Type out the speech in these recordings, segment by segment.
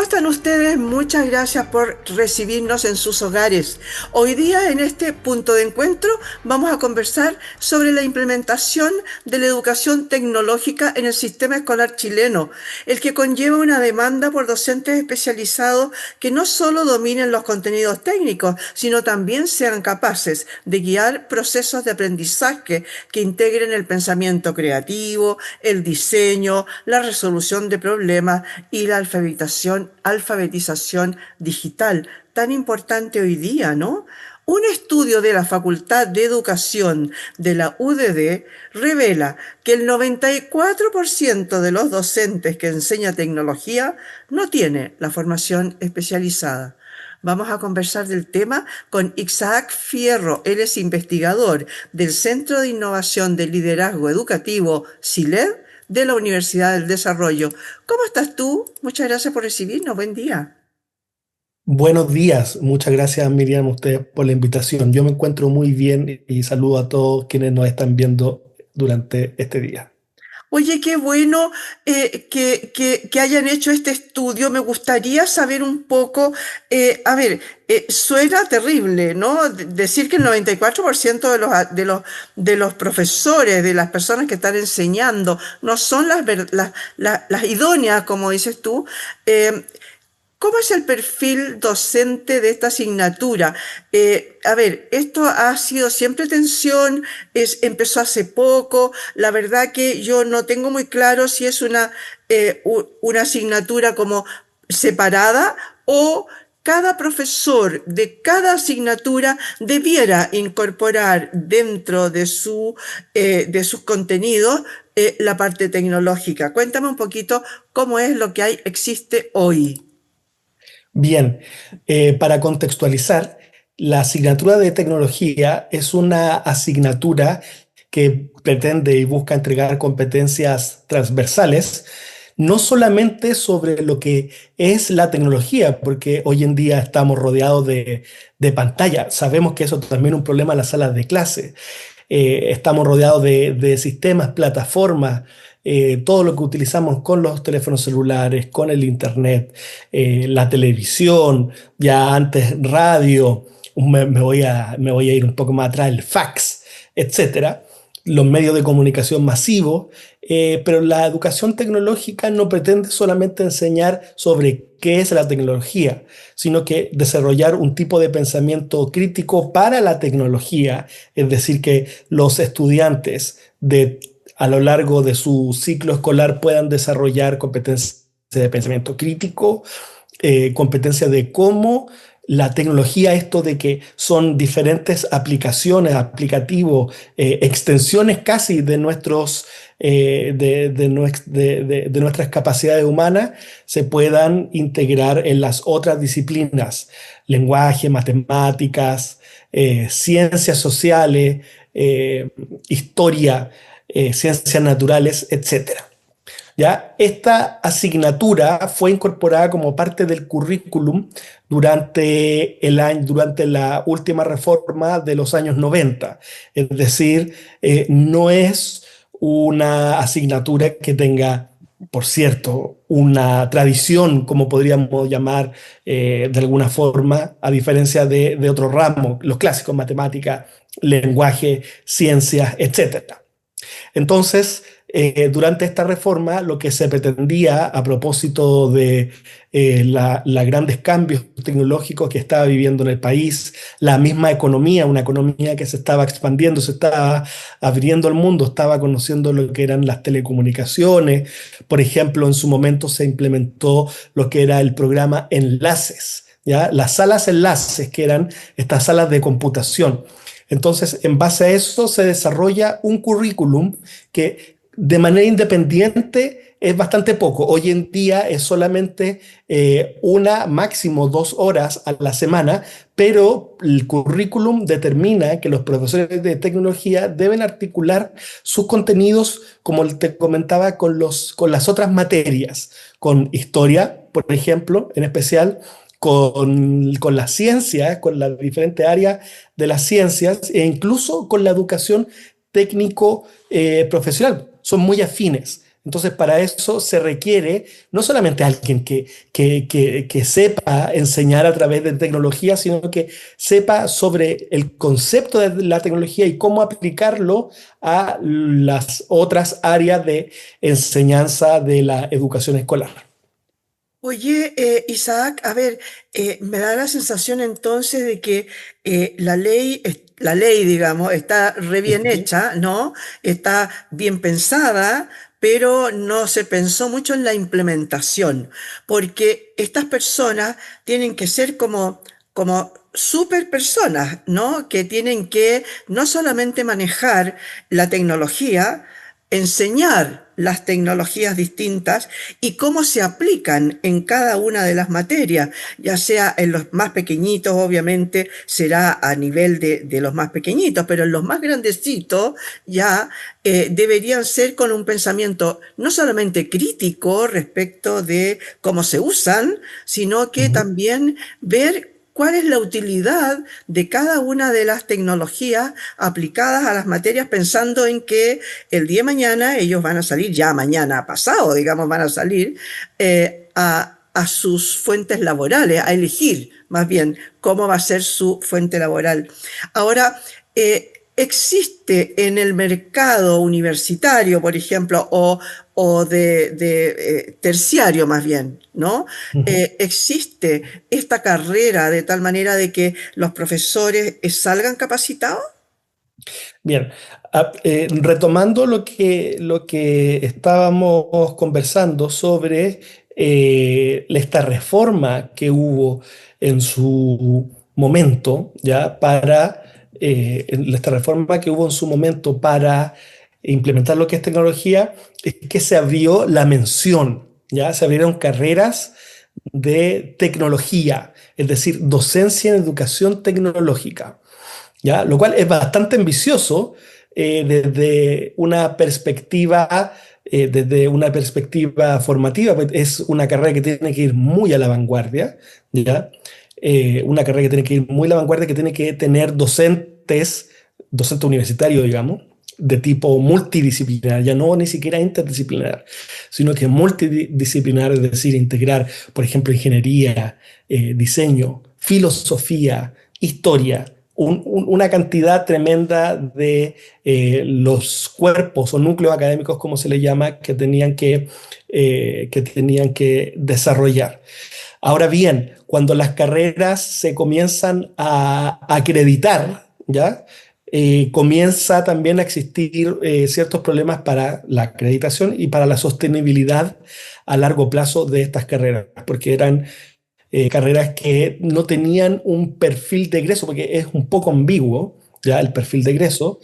¿Cómo están ustedes? Muchas gracias por recibirnos en sus hogares. Hoy día en este punto de encuentro vamos a conversar sobre la implementación de la educación tecnológica en el sistema escolar chileno, el que conlleva una demanda por docentes especializados que no solo dominen los contenidos técnicos, sino también sean capaces de guiar procesos de aprendizaje que integren el pensamiento creativo, el diseño, la resolución de problemas y la alfabetización digital, tan importante hoy día, ¿no? Un estudio de la Facultad de Educación de la UDD revela que el 94% de los docentes que enseña tecnología no tiene la formación especializada. Vamos a conversar del tema con Isaac Fierro. Él es investigador del Centro de Innovación de Liderazgo Educativo, CILED, de la Universidad del Desarrollo. ¿Cómo estás tú? Muchas gracias por recibirnos. Buen día. Buenos días, muchas gracias Miriam a ustedes por la invitación. Yo me encuentro muy bien y saludo a todos quienes nos están viendo durante este día. Oye, qué bueno que hayan hecho este estudio. Me gustaría saber un poco, suena terrible, ¿no? Decir que el 94% de los profesores, de las personas que están enseñando, no son las idóneas, como dices tú. Eh, ¿Cómo es el perfil docente de esta asignatura? Esto ha sido siempre tensión, empezó hace poco. La verdad que yo no tengo muy claro si es una asignatura como separada o cada profesor de cada asignatura debiera incorporar dentro de sus contenidos la parte tecnológica. Cuéntame un poquito cómo es lo que existe hoy. Bien, para contextualizar, la asignatura de tecnología es una asignatura que pretende y busca entregar competencias transversales, no solamente sobre lo que es la tecnología, porque hoy en día estamos rodeados de pantalla. Sabemos que eso también es un problema en las salas de clase. Estamos rodeados de sistemas, plataformas, todo lo que utilizamos con los teléfonos celulares, con el internet, la televisión, ya antes radio, me voy a ir un poco más atrás, el fax, etcétera, los medios de comunicación masivos, pero la educación tecnológica no pretende solamente enseñar sobre qué es la tecnología, sino que desarrollar un tipo de pensamiento crítico para la tecnología, es decir, que los estudiantes a lo largo de su ciclo escolar puedan desarrollar competencias de pensamiento crítico, competencia de cómo la tecnología, esto de que son diferentes aplicaciones, aplicativos, extensiones casi de de nuestras capacidades humanas, se puedan integrar en las otras disciplinas, lenguaje, matemáticas, ciencias sociales, historia, ciencias naturales, etcétera. ¿Ya? Esta asignatura fue incorporada como parte del currículum durante la última reforma de los años 90. Es decir, no es una asignatura que tenga, por cierto, una tradición, como podríamos llamar de alguna forma, a diferencia de otros ramos, los clásicos, matemática, lenguaje, ciencias, etcétera. Entonces, durante esta reforma, lo que se pretendía a propósito de los grandes cambios tecnológicos que estaba viviendo en el país, la misma economía, una economía que se estaba expandiendo, se estaba abriendo al mundo, estaba conociendo lo que eran las telecomunicaciones. Por ejemplo, en su momento se implementó lo que era el programa Enlaces, ¿ya? Las salas enlaces, que eran estas salas de computación. Entonces, en base a eso se desarrolla un currículum que de manera independiente es bastante poco. Hoy en día es solamente máximo 2 horas a la semana, pero el currículum determina que los profesores de tecnología deben articular sus contenidos, como te comentaba, con las otras materias, con historia, por ejemplo, en especial, con la ciencia, con las diferentes áreas de las ciencias e incluso con la educación técnico profesional. Son muy afines. Entonces, para eso se requiere no solamente alguien que sepa enseñar a través de tecnología, sino que sepa sobre el concepto de la tecnología y cómo aplicarlo a las otras áreas de enseñanza de la educación escolar. Oye, Isaac, a ver, me da la sensación entonces de que la ley, digamos, está re bien Ujú. hecha, ¿no? Está bien pensada, pero no se pensó mucho en la implementación, porque estas personas tienen que ser como super personas, ¿no? Que tienen que no solamente manejar la tecnología, enseñar las tecnologías distintas y cómo se aplican en cada una de las materias, ya sea en los más pequeñitos, obviamente será a nivel de los más pequeñitos, pero en los más grandecitos ya deberían ser con un pensamiento no solamente crítico respecto de cómo se usan, sino que Ujú. también ver cuál es la utilidad de cada una de las tecnologías aplicadas a las materias, pensando en que el día de mañana ellos van a salir, ya mañana pasado, digamos, van a salir a sus fuentes laborales, a elegir más bien cómo va a ser su fuente laboral. Ahora, existe en el mercado universitario, por ejemplo, o de terciario más bien, ¿no? Ujú. ¿Existe esta carrera de tal manera de que los profesores salgan capacitados? Bien, retomando lo que estábamos conversando sobre esta reforma que hubo en su momento, ya esta reforma que hubo en su momento para implementar lo que es tecnología, es que se abrió la mención, ya se abrieron carreras de tecnología, es decir, docencia en educación tecnológica. ¿Ya? Lo cual es bastante ambicioso desde una perspectiva formativa, pues es una carrera que tiene que ir muy a la vanguardia, ¿ya? Una carrera que tiene que ir muy a la vanguardia, que tiene que tener docente universitario, digamos, de tipo multidisciplinar, ya no ni siquiera interdisciplinar, sino que multidisciplinar, es decir, integrar, por ejemplo, ingeniería, diseño, filosofía, historia, una cantidad tremenda de los cuerpos o núcleos académicos, como se le llama, que tenían que desarrollar. Ahora bien, cuando las carreras se comienzan a acreditar, ¿ya? Comienza también a existir ciertos problemas para la acreditación y para la sostenibilidad a largo plazo de estas carreras, porque eran carreras que no tenían un perfil de egreso, porque es un poco ambiguo, ya el perfil de egreso,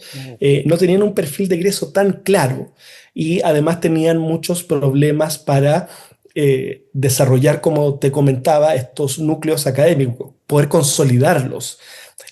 no tenían un perfil de egreso tan claro y además tenían muchos problemas para desarrollar, como te comentaba, estos núcleos académicos, poder consolidarlos.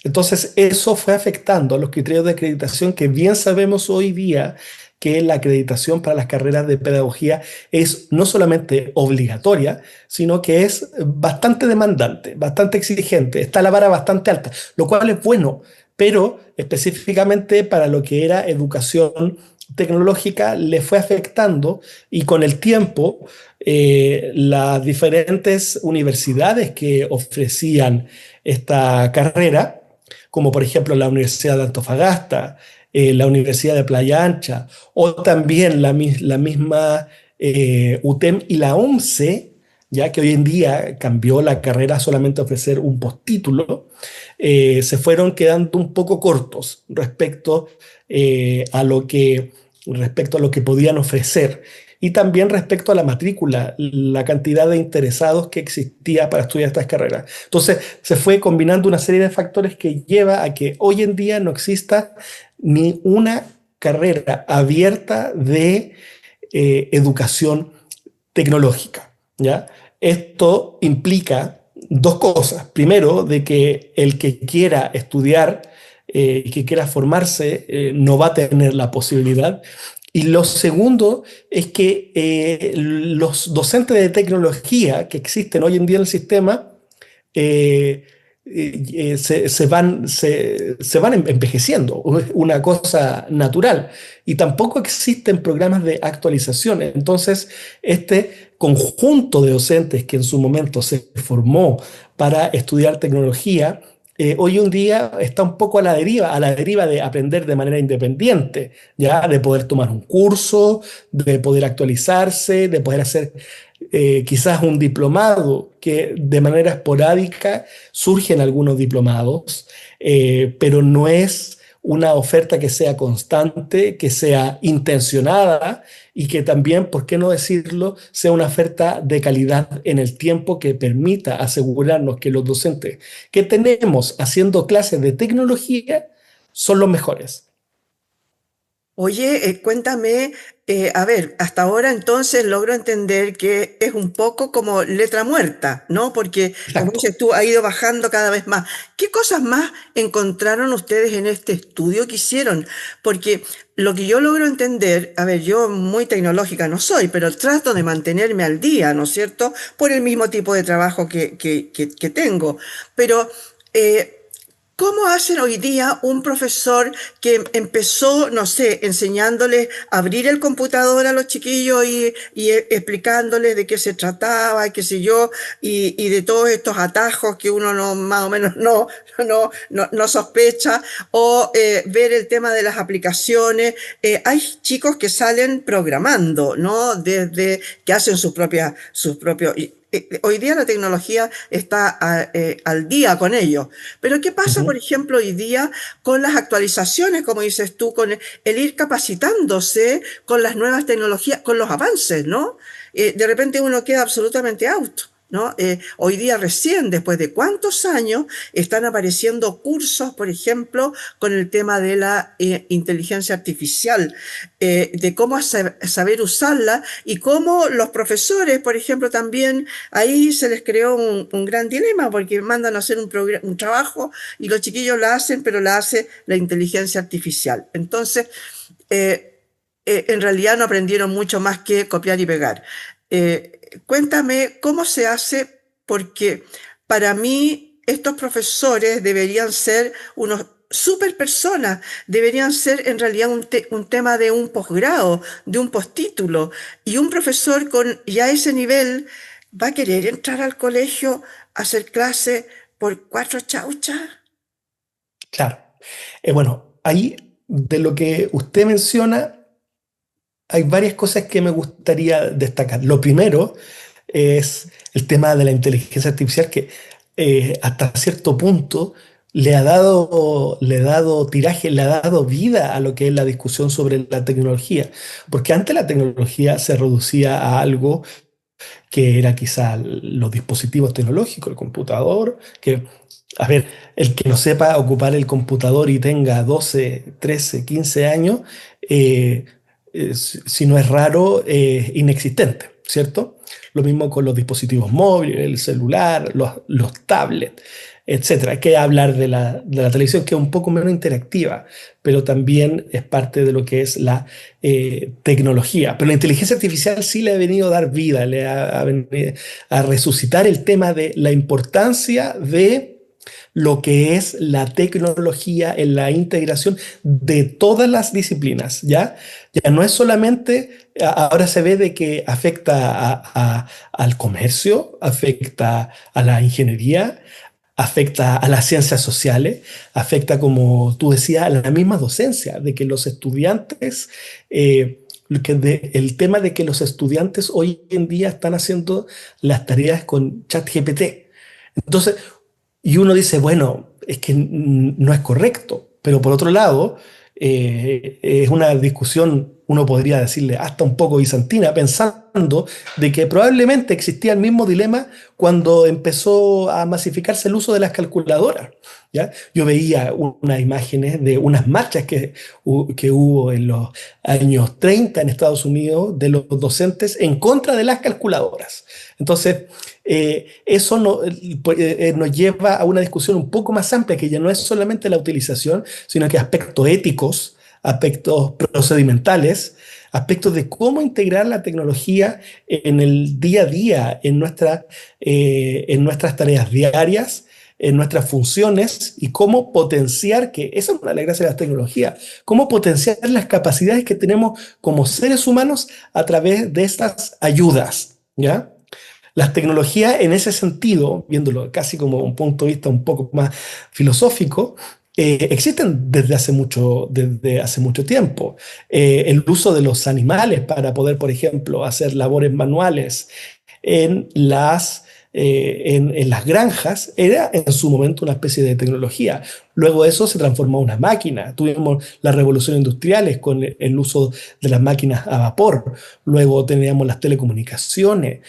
Entonces, eso fue afectando a los criterios de acreditación que bien sabemos hoy día que la acreditación para las carreras de pedagogía es no solamente obligatoria, sino que es bastante demandante, bastante exigente, está la vara bastante alta, lo cual es bueno, pero específicamente para lo que era educación tecnológica le fue afectando y con el tiempo las diferentes universidades que ofrecían esta carrera, como por ejemplo la Universidad de Antofagasta, la Universidad de Playa Ancha, o también la misma UTEM y la OMCE, ya que hoy en día cambió la carrera solamente a ofrecer un postítulo, se fueron quedando un poco cortos respecto a lo que podían ofrecer. Y también respecto a la matrícula, la cantidad de interesados que existía para estudiar estas carreras. Entonces, se fue combinando una serie de factores que lleva a que hoy en día no exista ni una carrera abierta de educación tecnológica, ¿ya? Esto implica dos cosas. Primero, de que el que quiera estudiar y que quiera formarse no va a tener la posibilidad. Y lo segundo es que los docentes de tecnología que existen hoy en día en el sistema se van envejeciendo, es una cosa natural. Y tampoco existen programas de actualización. Entonces, este conjunto de docentes que en su momento se formó para estudiar tecnología, hoy en día está un poco a la deriva de aprender de manera independiente, ya de poder tomar un curso, de poder actualizarse, de poder hacer quizás un diplomado, que de manera esporádica surgen algunos diplomados, pero no es una oferta que sea constante, que sea intencionada y que también, ¿por qué no decirlo?, sea una oferta de calidad en el tiempo que permita asegurarnos que los docentes que tenemos haciendo clases de tecnología son los mejores. Oye, cuéntame, a ver, hasta ahora entonces logro entender que es un poco como letra muerta, ¿no? Porque, como Exacto. dices tú, ha ido bajando cada vez más. ¿Qué cosas más encontraron ustedes en este estudio que hicieron? Porque lo que yo logro entender, a ver, yo muy tecnológica no soy, pero trato de mantenerme al día, ¿no es cierto? Por el mismo tipo de trabajo que tengo. Pero... eh, ¿cómo hacen hoy día un profesor que empezó, no sé, enseñándoles a abrir el computador a los chiquillos y explicándoles de qué se trataba, qué sé yo, y de todos estos atajos que uno no, más o menos no sospecha, o ver el tema de las aplicaciones? Hay chicos que salen programando, ¿no? Desde que hacen sus propios... Hoy día la tecnología está al día con ellos. Pero ¿qué pasa, por Ujú. ejemplo, hoy día con las actualizaciones, como dices tú, con el ir capacitándose con las nuevas tecnologías, con los avances, ¿no? De repente uno queda absolutamente out, ¿no? Hoy día recién, después de cuántos años, están apareciendo cursos, por ejemplo, con el tema de la inteligencia artificial, de cómo saber usarla y cómo los profesores, por ejemplo, también ahí se les creó un gran dilema porque mandan a hacer un trabajo y los chiquillos la hacen, pero la hace la inteligencia artificial. Entonces, en realidad no aprendieron mucho más que copiar y pegar. Cuéntame cómo se hace, porque para mí estos profesores deberían ser unos super personas, deberían ser en realidad un tema de un posgrado, de un postítulo, y un profesor con ya ese nivel va a querer entrar al colegio a hacer clase por cuatro chauchas. Claro. Bueno, ahí de lo que usted menciona, hay varias cosas que me gustaría destacar. Lo primero es el tema de la inteligencia artificial que hasta cierto punto le ha dado tiraje, le ha dado vida a lo que es la discusión sobre la tecnología. Porque antes la tecnología se reducía a algo que era quizá los dispositivos tecnológicos, el computador, que, a ver, el que no sepa ocupar el computador y tenga 12 13 15 años, eh, si no es raro, inexistente, ¿cierto? Lo mismo con los dispositivos móviles, el celular, los tablets, etcétera. Hay que hablar de la televisión, que es un poco menos interactiva, pero también es parte de lo que es la tecnología. Pero la inteligencia artificial sí le ha venido a dar vida, ha venido a resucitar el tema de la importancia de lo que es la tecnología en la integración de todas las disciplinas, ¿ya? Ya no es solamente, ahora se ve de que afecta al comercio, afecta a la ingeniería, afecta a las ciencias sociales, afecta, como tú decías, a la misma docencia, de que los estudiantes, el tema de que los estudiantes hoy en día están haciendo las tareas con ChatGPT. Entonces, y uno dice, bueno, es que no es correcto, pero por otro lado, es una discusión, uno podría decirle, hasta un poco bizantina, pensando de que probablemente existía el mismo dilema cuando empezó a masificarse el uso de las calculadoras, ¿ya? Yo veía unas imágenes de unas marchas que hubo en los años 30 en Estados Unidos de los docentes en contra de las calculadoras. Entonces, eso nos lleva a una discusión un poco más amplia, que ya no es solamente la utilización, sino que aspectos éticos, aspectos procedimentales, aspectos de cómo integrar la tecnología en el día a día, en nuestras tareas diarias, en nuestras funciones y cómo potenciar, que esa es una de las gracias de las tecnologías, cómo potenciar las capacidades que tenemos como seres humanos a través de estas ayudas, ¿ya? Las tecnologías en ese sentido, viéndolo casi como un punto de vista un poco más filosófico, existen desde hace mucho tiempo. El uso de los animales para poder, por ejemplo, hacer labores manuales en en las granjas era en su momento una especie de tecnología. Luego eso se transformó en una máquina. Tuvimos las revoluciones industriales con el uso de las máquinas a vapor. Luego teníamos las telecomunicaciones.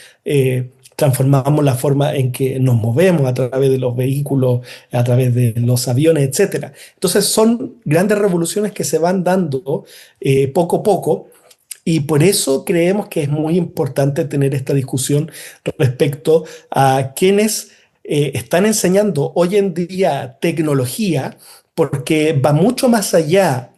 Transformamos la forma en que nos movemos a través de los vehículos, a través de los aviones, etcétera. Entonces son grandes revoluciones que se van dando poco a poco. Y por eso creemos que es muy importante tener esta discusión respecto a quienes están enseñando hoy en día tecnología, porque va mucho más allá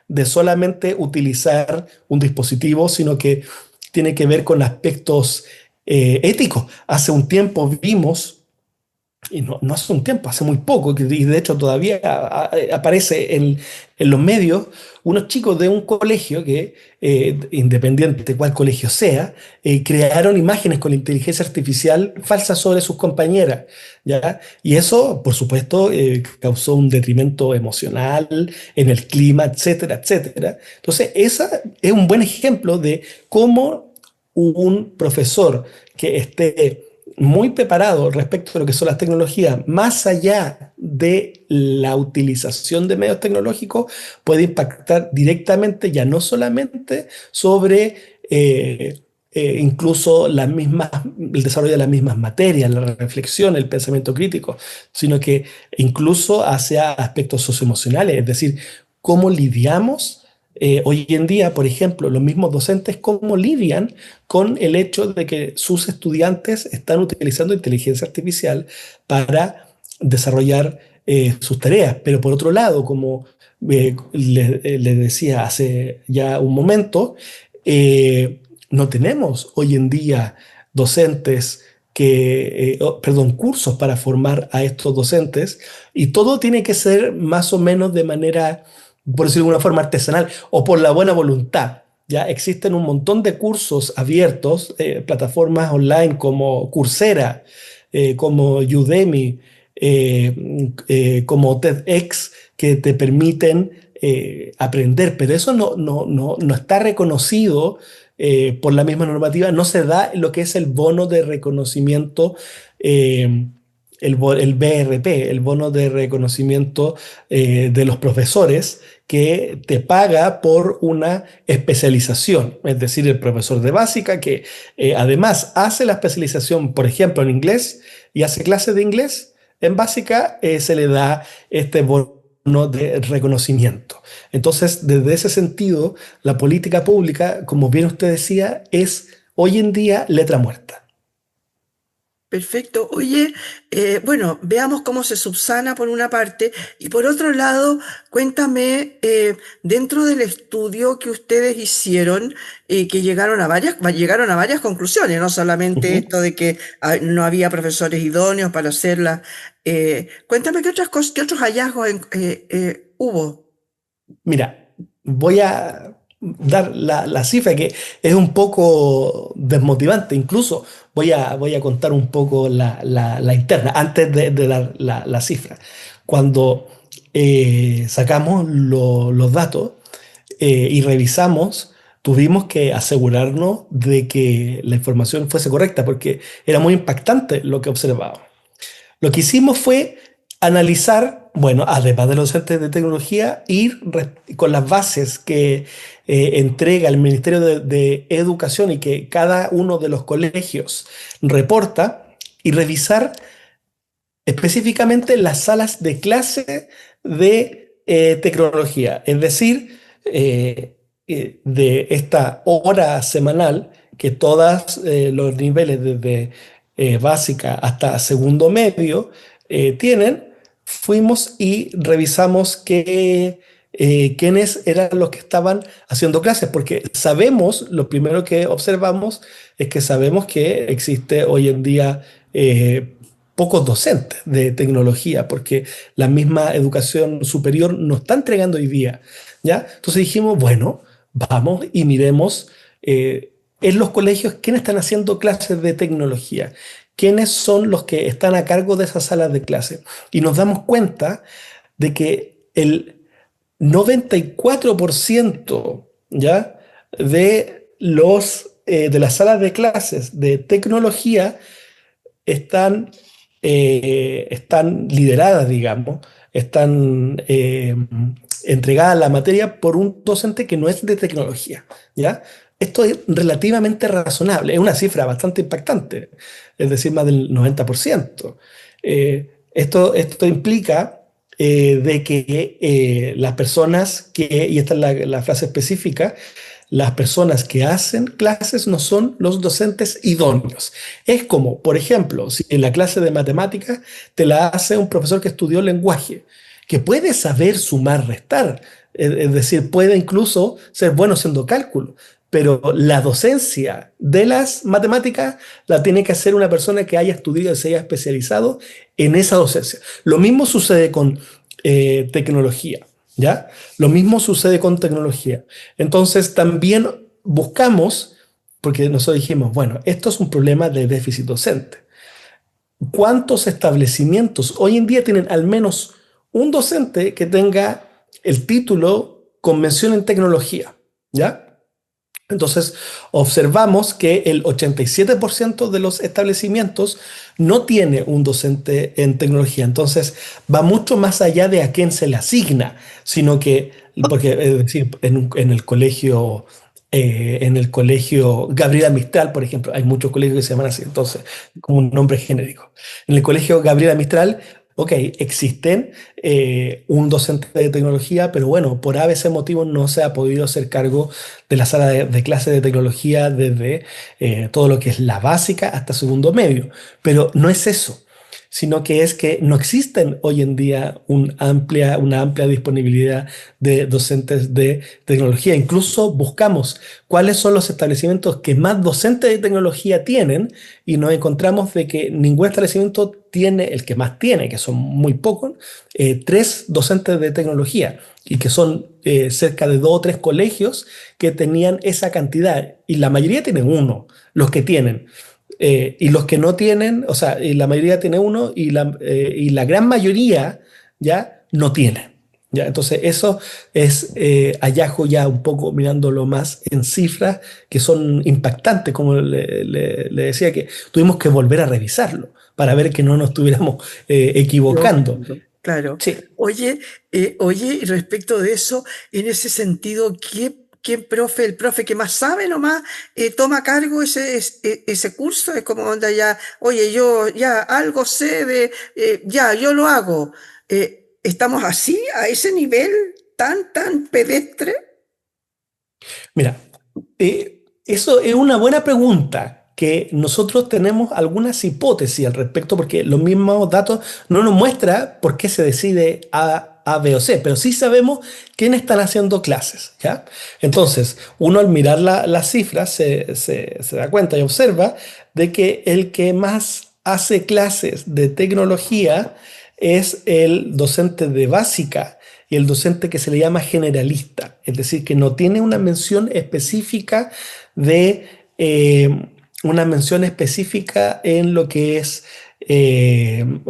de solamente utilizar un dispositivo, sino que tiene que ver con aspectos éticos. Hace un tiempo vimos, y no hace un tiempo, hace muy poco, y de hecho todavía aparece en los medios, unos chicos de un colegio que, independiente de cuál colegio sea, crearon imágenes con inteligencia artificial falsas sobre sus compañeras, ¿ya? Y eso, por supuesto, causó un detrimento emocional en el clima, etcétera, etcétera. Entonces, ese es un buen ejemplo de cómo un profesor que esté muy preparado respecto a lo que son las tecnologías, más allá de la utilización de medios tecnológicos, puede impactar directamente ya no solamente sobre incluso el desarrollo de las mismas materias, la reflexión, el pensamiento crítico, sino que incluso hacia aspectos socioemocionales, es decir, cómo lidiamos hoy en día, por ejemplo, los mismos docentes, cómo lidian con el hecho de que sus estudiantes están utilizando inteligencia artificial para desarrollar sus tareas. Pero por otro lado, como le decía hace ya un momento, no tenemos hoy en día docentes perdón, cursos para formar a estos docentes, y todo tiene que ser más o menos de manera, por decirlo de alguna forma, artesanal o por la buena voluntad. Ya existen un montón de cursos abiertos, plataformas online como Coursera, como Udemy, como TEDx, que te permiten aprender, pero eso no está reconocido por la misma normativa, no se da lo que es el bono de reconocimiento, el BRP, el bono de reconocimiento de los profesores, que te paga por una especialización, es decir, el profesor de básica que además hace la especialización, por ejemplo, en inglés y hace clases de inglés, en básica se le da este bono de reconocimiento. Entonces, desde ese sentido, la política pública, como bien usted decía, es hoy en día letra muerta. Perfecto. Oye, bueno, veamos cómo se subsana por una parte y por otro lado, cuéntame, dentro del estudio que ustedes hicieron, que llegaron a varias conclusiones, no solamente Ujú. esto de que no había profesores idóneos para hacerla. Cuéntame qué otras cosas, qué otros hallazgos hubo. Mira, voy a dar la cifra que es un poco desmotivante. Incluso voy a contar un poco la interna antes de dar la cifra. Cuando sacamos los datos y revisamos, tuvimos que asegurarnos de que la información fuese correcta porque era muy impactante lo que observábamos. Lo que hicimos fue analizar, bueno, además de los centros de tecnología, ir con las bases que entrega el Ministerio de Educación y que cada uno de los colegios reporta, y revisar específicamente las salas de clase de tecnología, es decir, de esta hora semanal que todos los niveles desde básica hasta segundo medio tienen. Fuimos y revisamos quiénes eran los que estaban haciendo clases, porque sabemos, lo primero que observamos es que sabemos que existe hoy en día pocos docentes de tecnología, porque la misma educación superior nos está entregando hoy día, ¿ya? Entonces dijimos, bueno, vamos y miremos en los colegios quiénes están haciendo clases de tecnología, quiénes son los que están a cargo de esas salas de clase. Y nos damos cuenta de que el 94%, ¿ya? De las salas de clases de tecnología están, están lideradas, digamos, están entregadas a la materia por un docente que no es de tecnología, ¿ya? Esto es relativamente razonable, es una cifra bastante impactante, es decir, más del 90%. Esto implica de que las personas que, y esta es la frase específica, las personas que hacen clases no son los docentes idóneos. Es como, por ejemplo, si en la clase de matemáticas te la hace un profesor que estudió lenguaje, que puede saber sumar, restar, es decir, puede incluso ser bueno haciendo cálculo, pero la docencia de las matemáticas la tiene que hacer una persona que haya estudiado y se haya especializado en esa docencia. Lo mismo sucede con tecnología, ¿ya? Lo mismo sucede con tecnología. Entonces también buscamos, porque nosotros dijimos, bueno, esto es un problema de déficit docente. ¿Cuántos establecimientos hoy en día tienen al menos un docente que tenga el título Convención en Tecnología? ¿Ya? Entonces, observamos que el 87% de los establecimientos no tiene un docente en tecnología. Entonces, va mucho más allá de a quién se le asigna, sino que, porque, es decir, en el colegio Gabriela Mistral, por ejemplo, hay muchos colegios que se llaman así, entonces, como un nombre genérico. En el colegio Gabriela Mistral, ok, existen un docente de tecnología, pero bueno, por ABC motivo no se ha podido hacer cargo de la sala de clases de tecnología desde todo lo que es la básica hasta segundo medio. Pero no es eso, sino que es que no existen hoy en día una amplia disponibilidad de docentes de tecnología. Incluso buscamos cuáles son los establecimientos que más docentes de tecnología tienen y nos encontramos de que ningún establecimiento tiene, el que más tiene, que son muy pocos, 3 docentes de tecnología y que son cerca de 2 o 3 colegios que tenían esa cantidad y la mayoría tienen uno, los que tienen. Y los que no tienen, o sea, y la mayoría tiene uno y la gran mayoría ya no tiene. ¿Ya? Entonces eso es hallazgo ya un poco mirándolo más en cifras que son impactantes, como le decía que tuvimos que volver a revisarlo para ver que no nos estuviéramos equivocando. Equivocando, claro. Sí, Oye, y respecto de eso, en ese sentido, ¿qué profe, el profe que más sabe nomás, toma a cargo ese curso? Es como onda ya, oye, yo ya algo sé ya, yo lo hago. ¿Estamos así, a ese nivel tan pedestre? mira, eso es una buena pregunta, que nosotros tenemos algunas hipótesis al respecto, porque los mismos datos no nos muestran por qué se decide A, B o C, pero sí sabemos quiénes están haciendo clases, ¿ya? Entonces, uno al mirar las cifras se da cuenta y observa de que el que más hace clases de tecnología es el docente de básica y el docente que se le llama generalista, es decir, que no tiene una mención específica de una mención específica en lo que es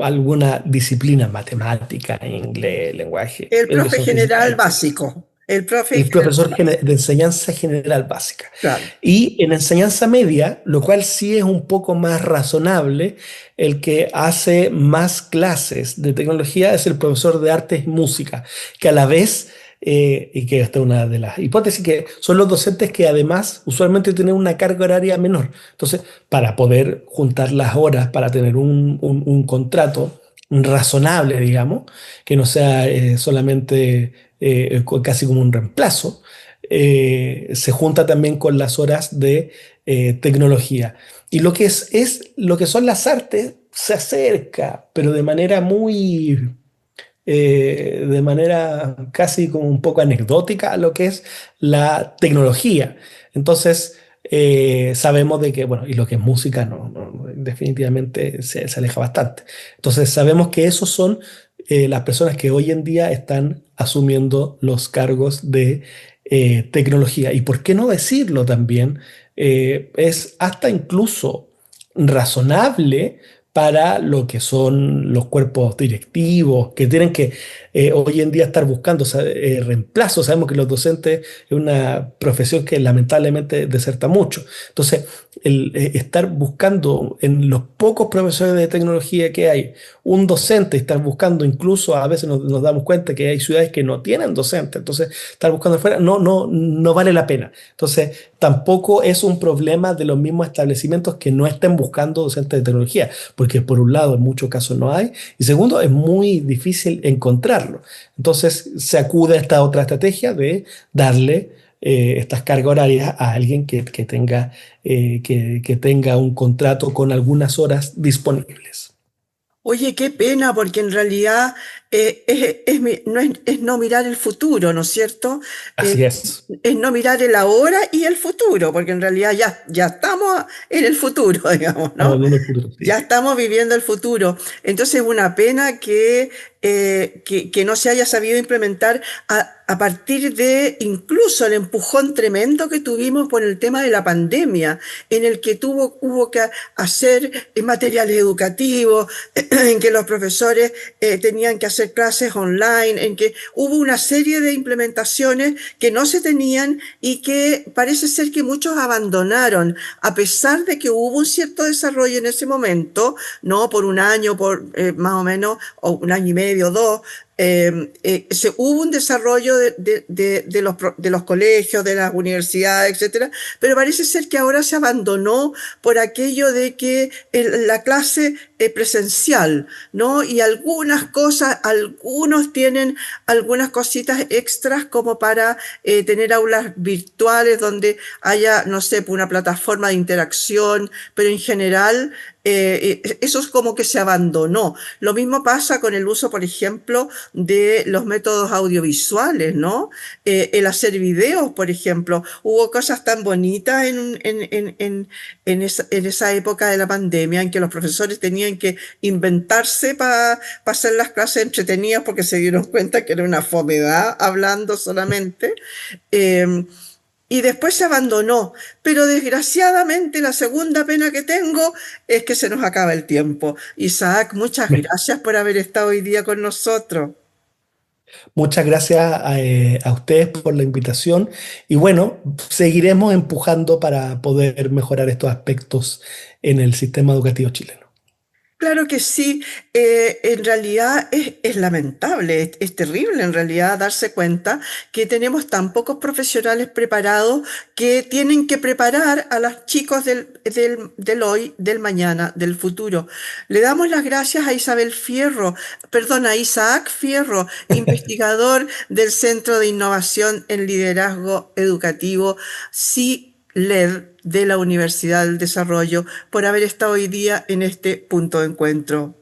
alguna disciplina, matemática, inglés, lenguaje, El profe educación general física, básico, el profe el general profesor básico, de enseñanza general básica. claro. Y en enseñanza media, lo cual sí es un poco más razonable, el que hace más clases de tecnología es el profesor de artes y música, que a la vez, y que esta es una de las hipótesis, que son los docentes que además usualmente tienen una carga horaria menor. Entonces, para poder juntar las horas, para tener un contrato razonable, digamos, que no sea solamente casi como un reemplazo, se junta también con las horas de tecnología. Y lo que lo que son las artes se acerca, pero de manera muy, de manera casi como un poco anecdótica a lo que es la tecnología. Entonces, sabemos de que, bueno, y lo que es música definitivamente se aleja bastante. Entonces sabemos que esos son las personas que hoy en día están asumiendo los cargos de tecnología. Y por qué no decirlo también, es hasta incluso razonable para lo que son los cuerpos directivos, que tienen que hoy en día estar buscando reemplazo. Sabemos que los docentes es una profesión que lamentablemente deserta mucho. Entonces, estar buscando en los pocos profesores de tecnología que hay, un docente, estar buscando incluso, a veces nos damos cuenta que hay ciudades que no tienen docente, entonces estar buscando afuera no vale la pena. Entonces, tampoco es un problema de los mismos establecimientos que no estén buscando docentes de tecnología, porque por un lado en muchos casos no hay, y segundo, es muy difícil encontrarlo. Entonces, se acude a esta otra estrategia de darle estas cargas horarias a alguien que tenga un contrato con algunas horas disponibles. Oye, qué pena, porque en realidad no es no mirar el futuro, ¿no es cierto? Eh, Así es. es no mirar el ahora y el futuro, porque en realidad ya estamos en el futuro, digamos, Estamos ¿no? hablando del futuro, Ya sí. estamos viviendo el futuro. Entonces es una pena que no se haya sabido implementar a partir de incluso el empujón tremendo que tuvimos por el tema de la pandemia, en el que hubo que hacer materiales educativos, en que los profesores tenían que hacer clases online, en que hubo una serie de implementaciones que no se tenían y que parece ser que muchos abandonaron, a pesar de que hubo un cierto desarrollo en ese momento, no por un año, por más o menos, o un año y medio, dos. Hubo un desarrollo de los colegios, de las universidades, etcétera, pero parece ser que ahora se abandonó por aquello de que la clase presencial, ¿no? Y algunas cosas, algunos tienen algunas cositas extras como para tener aulas virtuales donde haya, no sé, una plataforma de interacción, pero en general eso es como que se abandonó. Lo mismo pasa con el uso, por ejemplo, de los métodos audiovisuales, ¿no? El hacer videos, por ejemplo. Hubo cosas tan bonitas en esa época de la pandemia en que los profesores tenían que inventarse para hacer las clases entretenidas porque se dieron cuenta que era una fomedad hablando solamente. Eh, y después se abandonó. Pero desgraciadamente la segunda pena que tengo es que se nos acaba el tiempo. Isaac, muchas gracias por haber estado hoy día con nosotros. Muchas gracias a ustedes por la invitación y bueno, seguiremos empujando para poder mejorar estos aspectos en el sistema educativo chileno. Claro que sí, en realidad es lamentable, es terrible en realidad darse cuenta que tenemos tan pocos profesionales preparados que tienen que preparar a los chicos del hoy, del mañana, del futuro. Le damos las gracias a Isabel Fierro, perdón, a Isaac Fierro, investigador del Centro de Innovación en Liderazgo Educativo, CILED de la Universidad del Desarrollo, por haber estado hoy día en este punto de encuentro.